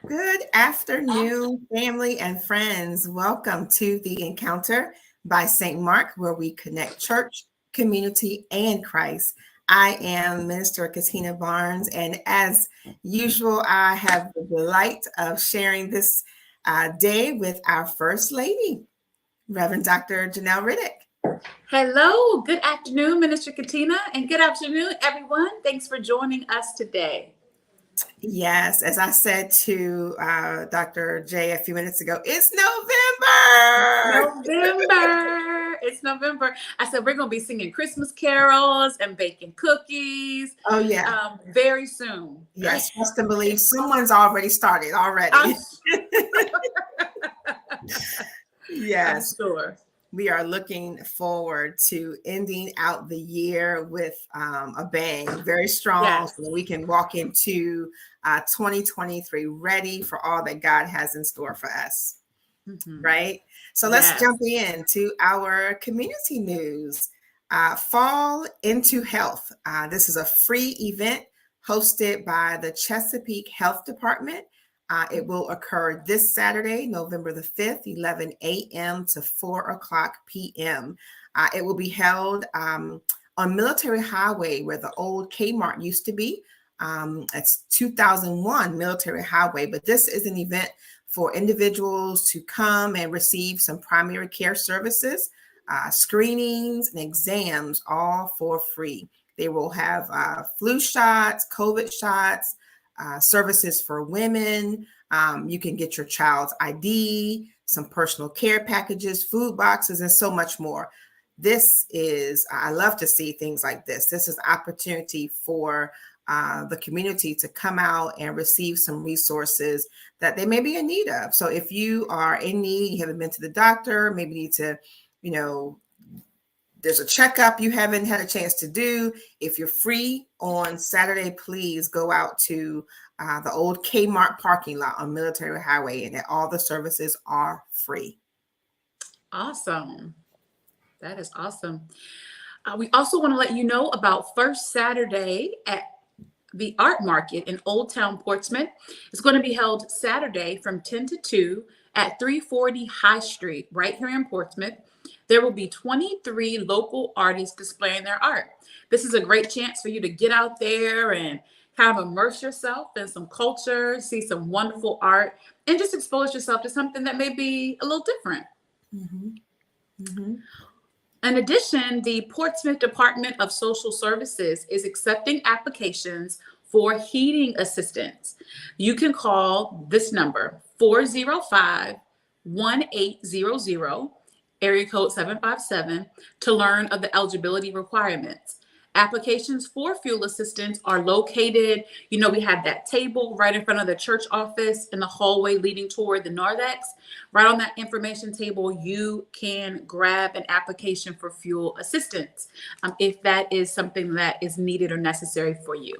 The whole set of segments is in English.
Good afternoon, family and friends. Welcome to the Encounter by St. Mark, where we connect church, community, and Christ. I am Minister Katina Barnes, and as usual, I have the delight of sharing this day with our First Lady, Reverend Dr. Janelle Riddick. Hello, good afternoon, Minister Katina, and good afternoon, everyone. Thanks for joining us today. Yes, as I said to Dr. J a few minutes ago, it's November. It's November. I said we're going to be singing Christmas carols and baking cookies. Oh, yeah. Very soon. Yes, trust and believe someone's already started already. Yes. I'm sure. We are looking forward to ending out the year with a bang, very strong, Yes. so that we can walk into 2023 ready for all that God has in store for us. Mm-hmm. Right? So let's jump into our community news. Fall into Health. This is a free event hosted by the Chesapeake Health Department. It will occur this Saturday, November the 5th, 11 a.m. to 4 o'clock p.m. It will be held on Military Highway, where the old Kmart used to be. It's 2001 Military Highway, but this is an event for individuals to come and receive some primary care services, screenings, and exams, all for free. They will have flu shots, COVID shots, services for women. You can get your child's ID, some personal care packages, food boxes, and so much more. I love to see things like this. This is an opportunity for the community to come out and receive some resources that they may be in need of. So if you are in need, you haven't been to the doctor, maybe need to, there's a checkup you haven't had a chance to do. If you're free on Saturday, please go out to the old Kmart parking lot on Military Highway, and all the services are free. Awesome. That is awesome. We also want to let you know about First Saturday at the Art Market in Old Town Portsmouth. It's going to be held Saturday from 10 to 2 at 340 High Street, right here in Portsmouth. There will be 23 local artists displaying their art. This is a great chance for you to get out there and kind of immerse yourself in some culture, see some wonderful art, and just expose yourself to something that may be a little different. Mm-hmm. Mm-hmm. In addition, the Portsmouth Department of Social Services is accepting applications for heating assistance. You can call this number, 405-1800, area code 757, to learn of the eligibility requirements. Applications for fuel assistance are located, we have that table right in front of the church office in the hallway leading toward the narthex. Right on that information table, you can grab an application for fuel assistance if that is something that is needed or necessary for you.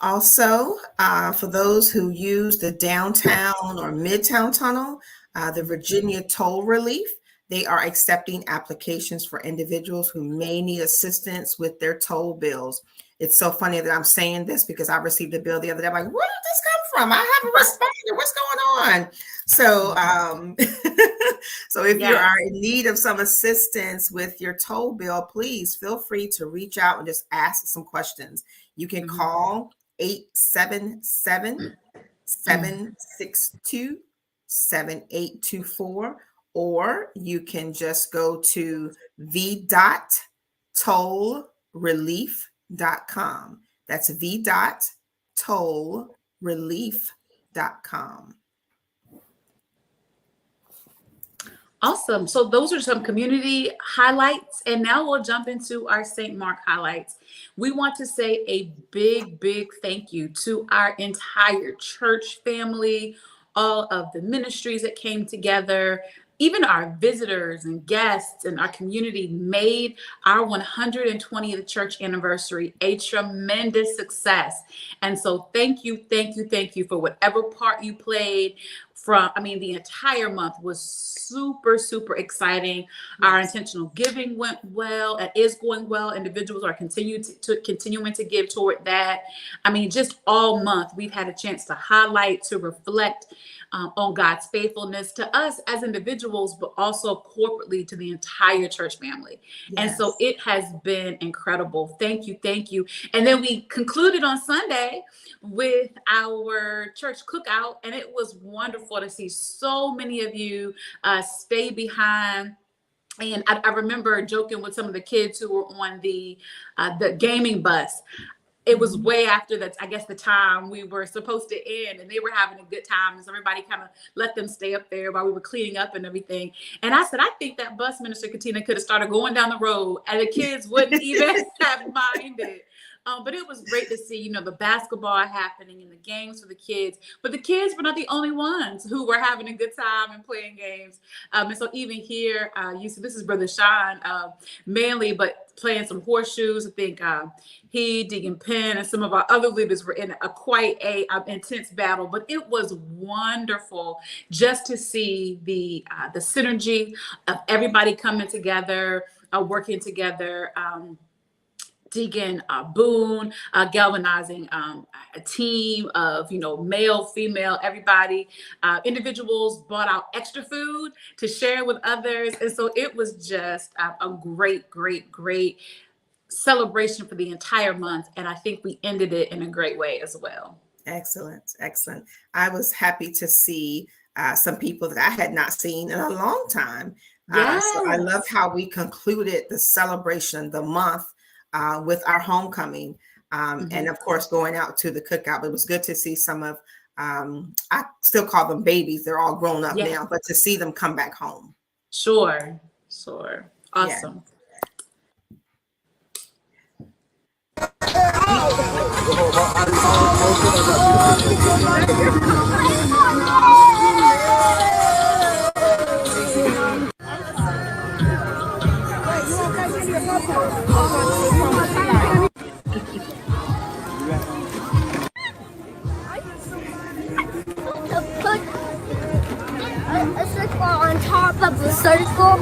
Also, for those who use the downtown or midtown tunnel, the Virginia Toll Relief, they are accepting applications for individuals who may need assistance with their toll bills. It's so funny that I'm saying this because I received a bill the other day. I'm like, where did this come from? I haven't responded. What's going on? So, so if you are in need of some assistance with your toll bill, please feel free to reach out and just ask some questions. You can call 877-762-7824. Or you can just go to v.tollrelief.com. That's v.tollrelief.com. Awesome. So those are some community highlights. And now we'll jump into our St. Mark highlights. We want to say a big, big thank you to our entire church family, all of the ministries that came together. Even our visitors and guests and our community made our 120th church anniversary a tremendous success. And so thank you for whatever part you played. the entire month was super, super exciting. Yes. Our intentional giving went well and is going well. Individuals are continuing to give toward that. I mean, just all month, we've had a chance to highlight, to reflect on God's faithfulness to us as individuals, but also corporately to the entire church family. Yes. And so it has been incredible. Thank you. Thank you. And then we concluded on Sunday with our church cookout, and it was wonderful to see so many of you stay behind. And I remember joking with some of the kids who were on the gaming bus. It was way after that, I guess, the time we were supposed to end, and they were having a good time. And so everybody kind of let them stay up there while we were cleaning up and everything. And I said, I think that bus, Minister Katina, could have started going down the road and the kids wouldn't even have minded. But it was great to see, the basketball happening and the games for the kids. But the kids were not the only ones who were having a good time and playing games. And so even here, you see, this is Brother Sean, mainly, but playing some horseshoes. I think he, Deacon Penn, and some of our other leaders were in quite a intense battle. But it was wonderful just to see the synergy of everybody coming together, working together. Deacon Boone galvanizing a team of, male, female, everybody. Individuals brought out extra food to share with others. And so it was just a great, great, great celebration for the entire month. And I think we ended it in a great way as well. Excellent. Excellent. I was happy to see some people that I had not seen in a long time. Yes. So I love how we concluded the celebration, the month, with our homecoming, and of course going out to the cookout. It was good to see some of, I still call them babies. They're all grown up now, but to see them come back home. Sure. Awesome. A circle on top of the circle.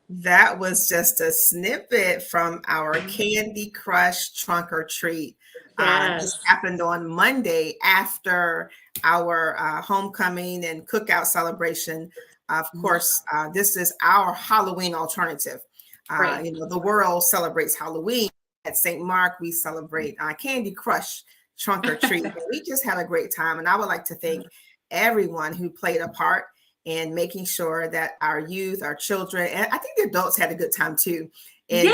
That was just a snippet from our Candy Crush Trunk or Treat. This happened on Monday after our homecoming and cookout celebration. Of course, this is our Halloween alternative. The world celebrates Halloween. At St. Mark, we celebrate Candy Crush Trunk or Treat. We just had a great time. And I would like to thank everyone who played a part in making sure that our youth, our children, and I think the adults had a good time too. And,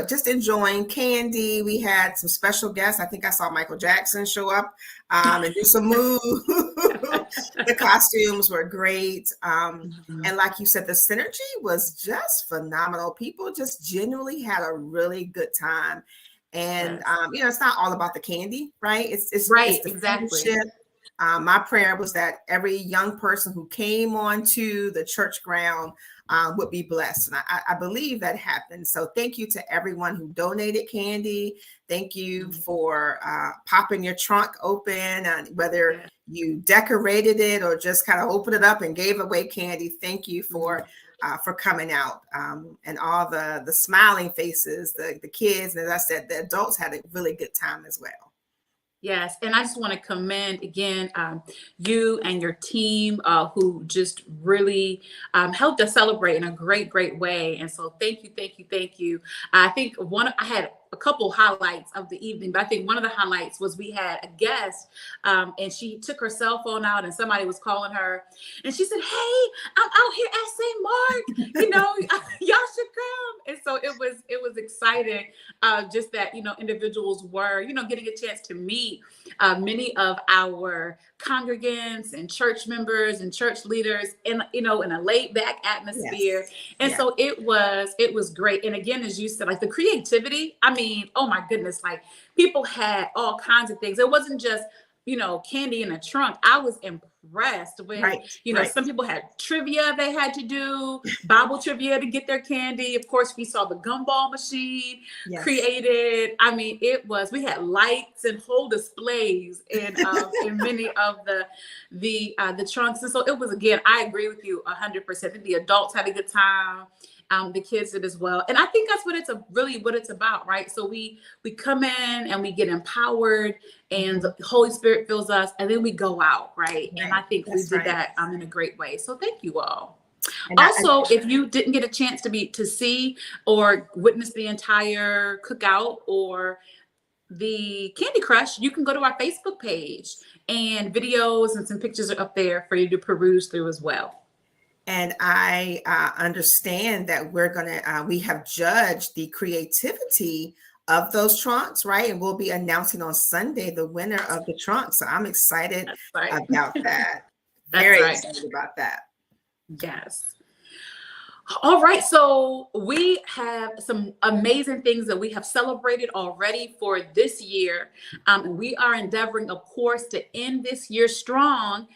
just enjoying candy. We had some special guests. I think I saw Michael Jackson show up and do some moves. The costumes were great. And like you said, the synergy was just phenomenal. People just genuinely had a really good time. And, it's not all about the candy, right? It's right. It's the exactly. friendship. My prayer was that every young person who came onto the church ground would be blessed. And I believe that happened. So thank you to everyone who donated candy. Thank you for popping your trunk open, whether you decorated it or just kind of opened it up and gave away candy. Thank you for coming out, and all the smiling faces, the kids. And as I said, the adults had a really good time as well. Yes. And I just want to commend again, you and your team who just really helped us celebrate in a great, great way. And so thank you. I think I had a couple highlights of the evening, but I think one of the highlights was we had a guest and she took her cell phone out and somebody was calling her and she said, "Hey, I'm out here at St. Mark, y'all should come." And so it was exciting just that, individuals were, getting a chance to meet many of our congregants and church members and church leaders in a laid back atmosphere. Yes. And so it was great. And again, as you said, like the creativity, I mean, oh my goodness, like people had all kinds of things. It wasn't just candy in a trunk. I was impressed when, Right. some people had trivia they had to do, Bible trivia to get their candy. Of course, we saw the gumball machine created. I mean, we had lights and whole displays in many of the trunks. And so it was, again, I agree with you 100%. I think the adults had a good time. The kids did as well. And I think that's what it's about, right? So we come in and we get empowered and the Holy Spirit fills us, and then we go out, right? And I think we did that in a great way. So thank you all. And also, if you didn't get a chance to see or witness the entire cookout or the Candy Crush, you can go to our Facebook page, and videos and some pictures are up there for you to peruse through as well. And I understand that we have judged the creativity of those trunks, right? And we'll be announcing on Sunday the winner of the trunk. So I'm excited about that. Very excited about that. Yes. All right. So we have some amazing things that we have celebrated already for this year. We are endeavoring, of course, to end this year strong.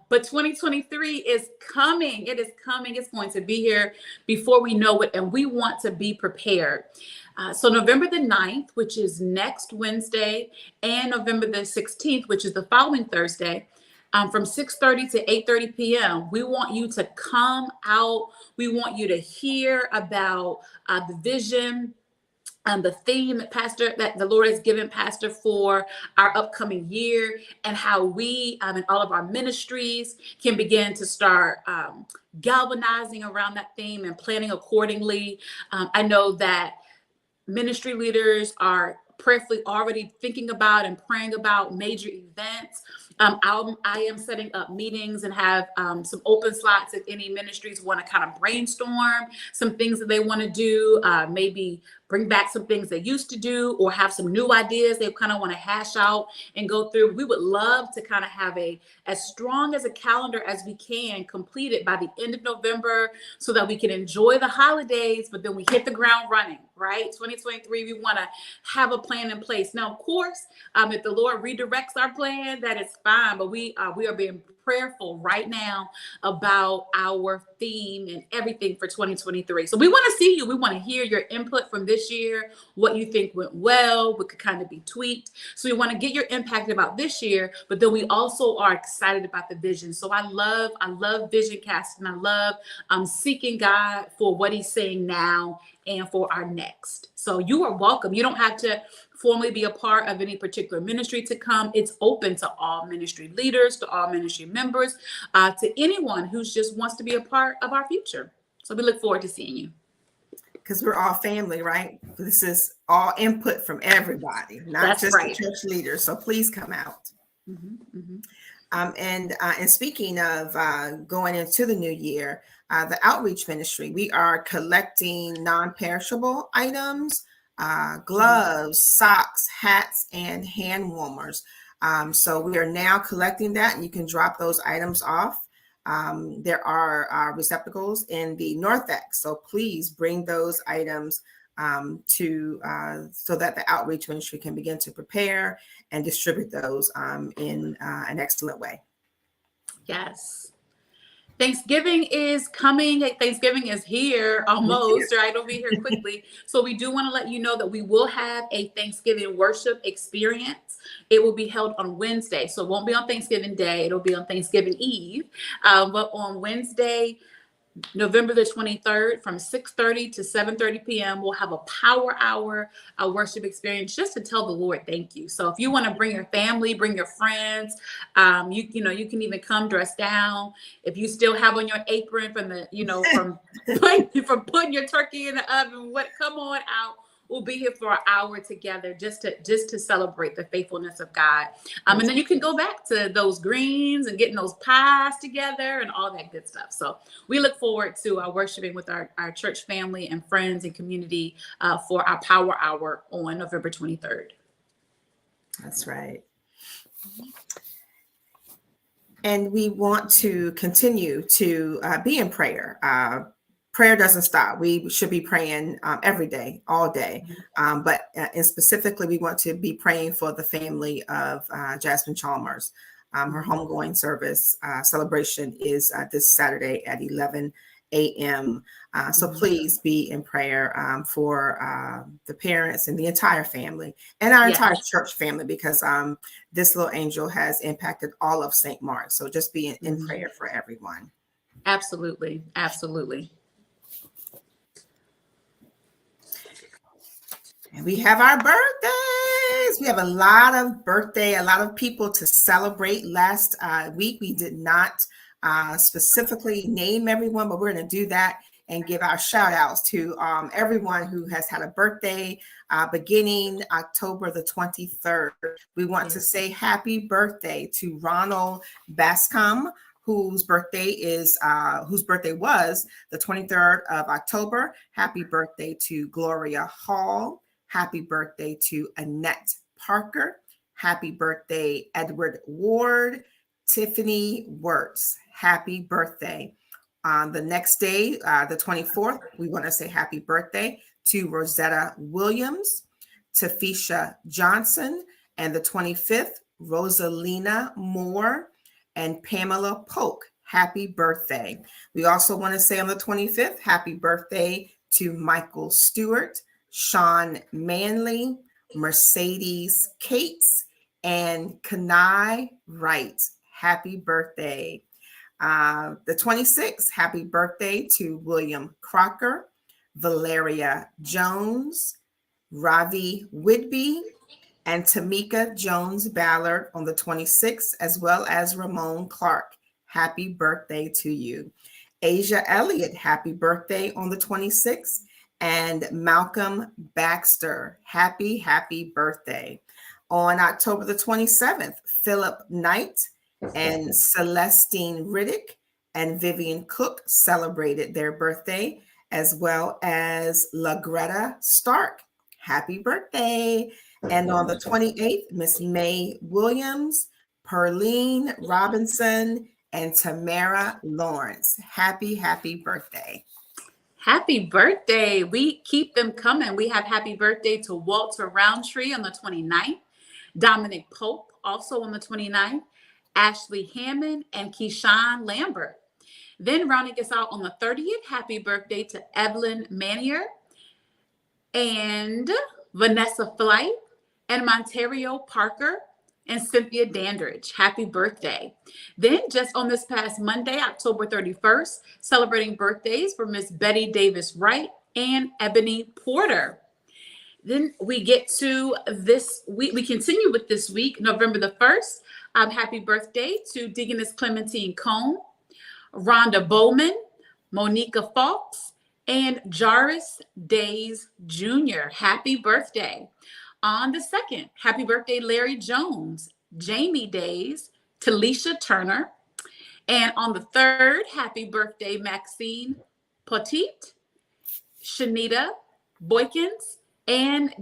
But 2023 is coming. It is coming. It's going to be here before we know it. And we want to be prepared. So November the 9th, which is next Wednesday, and November the 16th, which is the following Thursday, from 6:30 to 8:30 p.m. We want you to come out. We want you to hear about the vision and the theme that the Lord has given Pastor for our upcoming year, and how we in all of our ministries can begin to start galvanizing around that theme and planning accordingly. I know that ministry leaders are prayerfully already thinking about and praying about major events. I am setting up meetings and have some open slots if any ministries want to kind of brainstorm some things that they want to do, maybe bring back some things they used to do, or have some new ideas they kind of want to hash out and go through. We would love to kind of have as strong as a calendar as we can completed by the end of November, so that we can enjoy the holidays, but then we hit the ground running, right? 2023, we want to have a plan in place. Now, of course, if the Lord redirects our plan, that is fine, but we are being prayerful right now about our theme and everything for 2023. So we want to see you. We want to hear your input from this year, what you think went well, what could kind of be tweaked. So we want to get your impact about this year, but then we also are excited about the vision. So I love vision casting. I love seeking God for what he's saying now and for our next. So you are welcome. You don't have to formally be a part of any particular ministry to come. It's open to all ministry leaders, to all ministry members, to anyone who just wants to be a part of our future. So we look forward to seeing you. Because we're all family, right? This is all input from everybody, not just the church leaders. So please come out. Mm-hmm, mm-hmm. And speaking of going into the new year, the outreach ministry, we are collecting non-perishable items, gloves, socks, hats, and hand warmers. So we are now collecting that, and you can drop those items off. There are receptacles in the narthex, so please bring those items so that the outreach ministry can begin to prepare and distribute those in an excellent way. Yes. Thanksgiving is coming. Thanksgiving is here almost, right? It'll be here quickly. So we do want to let you know that we will have a Thanksgiving worship experience. It will be held on Wednesday. So it won't be on Thanksgiving Day. It'll be on Thanksgiving Eve. But on Wednesday, November the 23rd, from 6:30 to 7:30 p.m., we'll have a power hour, a worship experience, just to tell the Lord thank you. So if you want to bring your family, bring your friends, you can even come dressed down. If you still have on your apron from putting your turkey in the oven, come on out. We'll be here for an hour together just to celebrate the faithfulness of God. And then you can go back to those greens and getting those pies together and all that good stuff. So we look forward to worshiping with our church family and friends and community for our power hour on November 23rd. That's right. And we want to continue to be in prayer. prayer doesn't stop. We should be praying every day, all day. But and specifically, we want to be praying for the family of Jasmine Chalmers. Her homegoing service celebration is this Saturday at 11 a.m. So please be in prayer for the parents and the entire family and our entire church family, because this little angel has impacted all of St. Mark. So just be in prayer for everyone. Absolutely. Absolutely. And we have our birthdays. We have a lot of people to celebrate. Last week, we did not specifically name everyone, but we're going to do that and give our shout outs to everyone who has had a birthday beginning October the 23rd. We want to say happy birthday to Ronald Bascom, whose birthday was the 23rd of October. Happy birthday to Gloria Hall. Happy birthday to Annette Parker. Happy birthday, Edward Ward. Tiffany Wirtz. Happy birthday. On the next day, the 24th, we want to say happy birthday to Rosetta Williams, Tafisha Johnson, and the 25th, Rosalina Moore and Pamela Polk. Happy birthday. We also want to say on the 25th, happy birthday to Michael Stewart, Sean Manley, Mercedes Cates, and Kanai Wright. Happy birthday. The 26th, happy birthday to William Crocker, Valeria Jones, Ravi Whitby, and Tamika Jones Ballard on the 26th, as well as Ramon Clark. Happy birthday to you. Asia Elliott, happy birthday on the 26th. And Malcolm Baxter, happy birthday. On October the 27th, Philip Knight and Celestine Riddick and Vivian Cook celebrated their birthday, as well as LaGreta Stark. Happy birthday. And on the 28th, Miss May Williams, Perline Robinson, and Tamara Lawrence. Happy birthday. Happy birthday. We keep them coming. We have happy birthday to Walter Roundtree on the 29th, Dominic Pope also on the 29th, Ashley Hammond, and Keyshawn Lambert. Then rounding us out on the 30th, happy birthday to Evelyn Manier and Vanessa Flight and Monterio Parker and Cynthia Dandridge. Happy birthday. Then just on this past Monday, October 31st, celebrating birthdays for Miss Betty Davis Wright and Ebony Porter. Then we get to this week. We continue with this week, November the 1st. Happy birthday to Deaconess Clementine Cone, Rhonda Bowman, Monica Fox, and Jairus Days Jr. Happy birthday. On the 2nd, happy birthday, Larry Jones, Jamie Days, Talisha Turner. And on the 3rd, happy birthday, Maxine Petit, Shanita Boykins, and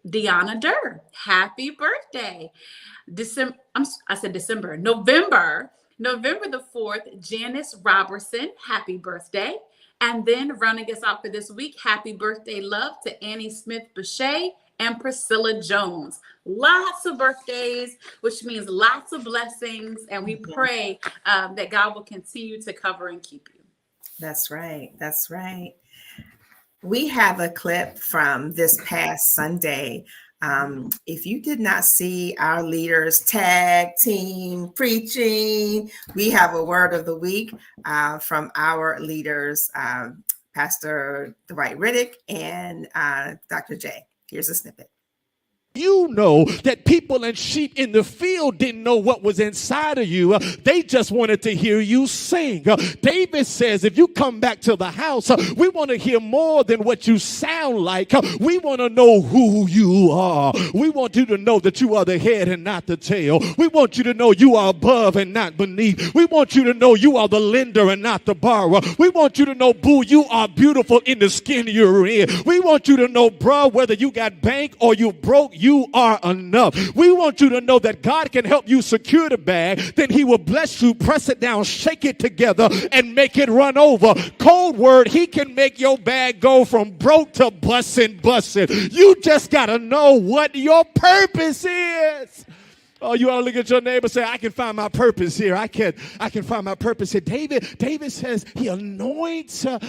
Deanna Durr. Happy birthday. November the 4th, Janice Robertson. Happy birthday. And then rounding us out for this week, happy birthday, love, to Annie Smith Bechet and Priscilla Jones. Lots of birthdays, which means lots of blessings. And we pray that God will continue to cover and keep you. That's right. That's right. We have a clip from this past Sunday. If you did not see our leaders tag team preaching, we have a word of the week from our leaders, Pastor Dwight Riddick and Dr. J. Here's a snippet. You know that people and sheep in the field didn't know what was inside of you. They just wanted to hear you sing. David says, if you come back to the house, we want to hear more than what you sound like. We want to know who you are. We want you to know that you are the head and not the tail. We want you to know you are above and not beneath. We want you to know you are the lender and not the borrower. We want you to know, boo, you are beautiful in the skin you're in. We want you to know, bruh, whether you got bank or you broke, you are enough. We want you to know that God can help you secure the bag. Then he will bless you, press it down, shake it together, and make it run over. Cold word, he can make your bag go from broke to bussin'. You just got to know what your purpose is. Oh, you ought to look at your neighbor and say, I can find my purpose here. I can find my purpose here. David says he anointed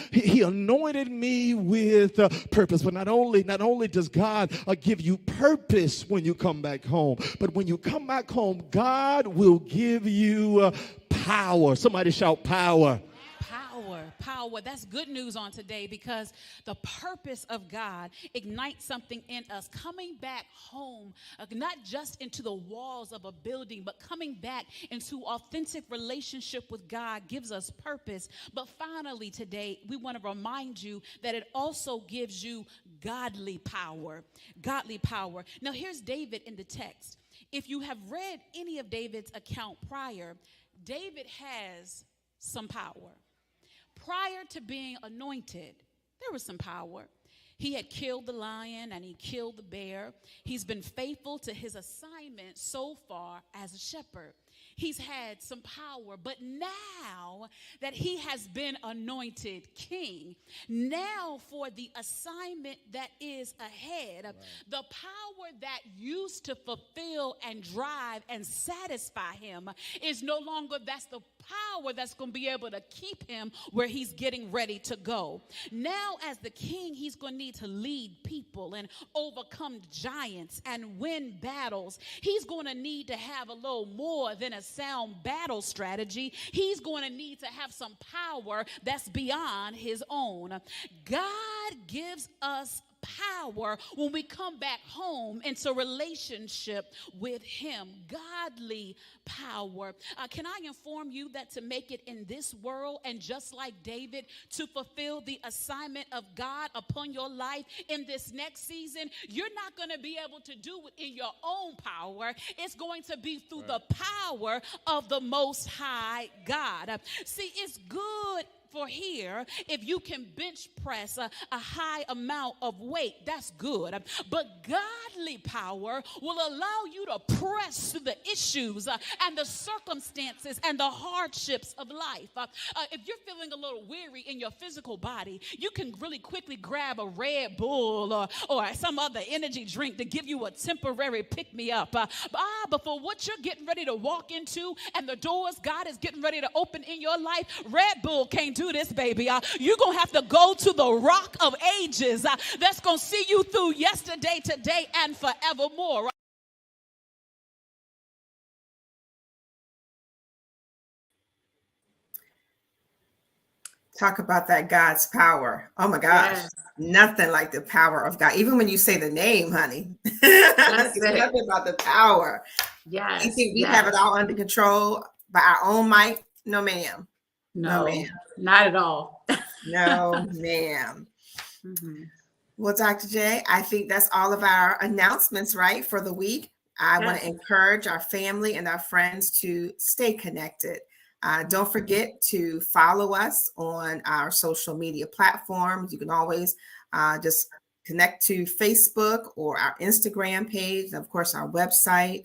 me with purpose. But not only does God give you purpose when you come back home, but when you come back home, God will give you power. Somebody shout power. Power. That's good news on today, because the purpose of God ignites something in us. Coming back home, not just into the walls of a building, but coming back into authentic relationship with God gives us purpose. But finally today, we want to remind you that it also gives you godly power. Godly power. Now here's David in the text. If you have read any of David's account prior, David has some power. Prior to being anointed, there was some power. He had killed the lion and he killed the bear. He's been faithful to his assignment so far as a shepherd. He's had some power, but now that he has been anointed king, now for the assignment that is ahead, right, the power that used to fulfill and drive and satisfy him is no longer, that's the power that's going to be able to keep him where he's getting ready to go. Now as the king, he's going to need to lead people and overcome giants and win battles. He's going to need to have a little more than a sound battle strategy. He's going to need to have some power that's beyond his own. God gives us power when we come back home into relationship with him. Godly power. Can I inform you that to make it in this world, and just like David, to fulfill the assignment of God upon your life in this next season, you're not going to be able to do it in your own power. It's going to be through the power of the Most High God. See, it's good for here, if you can bench press a high amount of weight, that's good. But godly power will allow you to press through the issues and the circumstances and the hardships of life. If you're feeling a little weary in your physical body, you can really quickly grab a Red Bull or some other energy drink to give you a temporary pick-me-up. But for what you're getting ready to walk into and the doors God is getting ready to open in your life, Red Bull can't do this, baby. You're going to have to go to the Rock of Ages that's going to see you through yesterday, today, and forevermore. Talk about that God's power. Oh my gosh. Yes. Nothing like the power of God. Even when you say the name, honey. It's nothing about the power. Yes. You think we have it all under control by our own might? No, ma'am. No, ma'am. Not at all. No, ma'am. Mm-hmm. Well, Dr. J, I think that's all of our announcements, right, for the week. I want to encourage our family and our friends to stay connected. Don't forget to follow us on our social media platforms. You can always just connect to Facebook or our Instagram page, and of course, our website.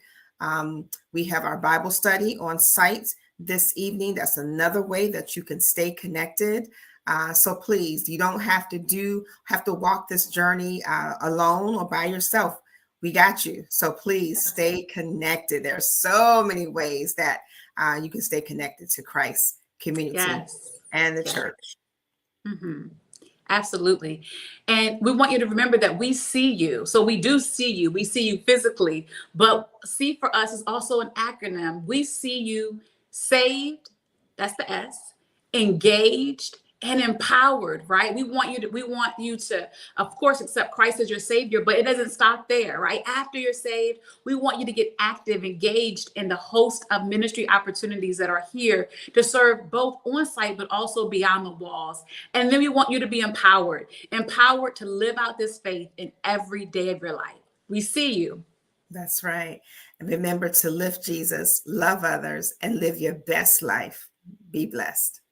We have our Bible study on site this evening. That's another way that you can stay connected. So please, you don't have to walk this journey alone or by yourself. We got you. So please stay connected. There are so many ways that you can stay connected to Christ's community and the church. Mm-hmm. Absolutely. And we want you to remember that we see you. So we do see you. We see you physically, but see for us is also an acronym. We see you saved, that's the S, engaged, and empowered, right? We want you to, of course, accept Christ as your Savior, but it doesn't stop there, right? After you're saved, we want you to get active, engaged in the host of ministry opportunities that are here to serve both on site, but also beyond the walls. And then we want you to be empowered to live out this faith in every day of your life. We see you. That's right. And remember to lift Jesus, love others, and live your best life. Be blessed.